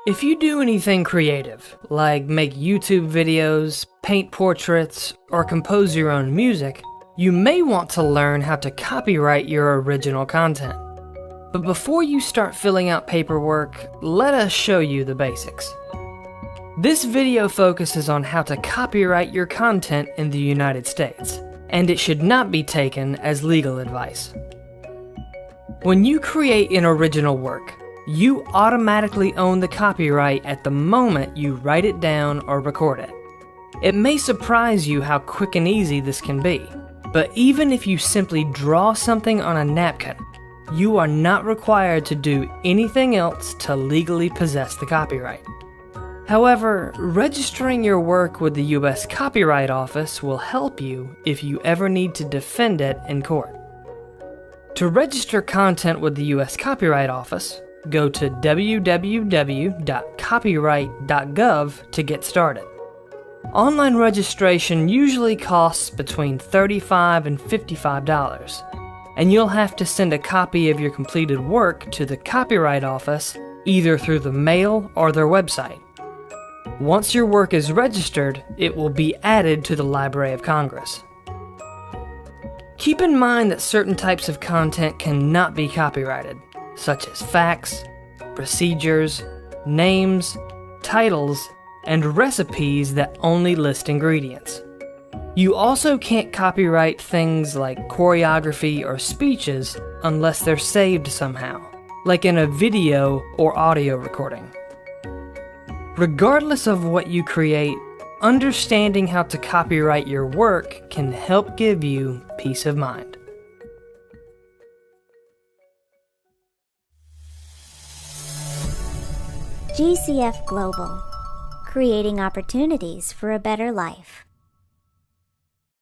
If you do anything creative, like make YouTube videos, paint portraits, or compose your own music, you may want to learn how to copyright your original content. But before you start filling out paperwork, let us show you the basics. This video focuses on how to copyright your content in the United States, and it should not be taken as legal advice. When you create an original work, you automatically own the copyright at the moment you write it down or record it. It may surprise you how quick and easy this can be, but even if you simply draw something on a napkin, you are not required to do anything else to legally possess the copyright. However, registering your work with the U.S. Copyright Office will help you if you ever need to defend it in court. To register content with the U.S. Copyright Office, go to www.copyright.gov to get started. Online registration usually costs between $35 and $55, and you'll have to send a copy of your completed work to the Copyright Office either through the mail or their website. Once your work is registered, it will be added to the Library of Congress. Keep in mind that certain types of content cannot be copyrighted, such as facts, procedures, names, titles, and recipes that only list ingredients. You also can't copyright things like choreography or speeches unless they're saved somehow, like in a video or audio recording. Regardless of what you create, understanding how to copyright your work can help give you peace of mind. GCF Global, creating opportunities for a better life.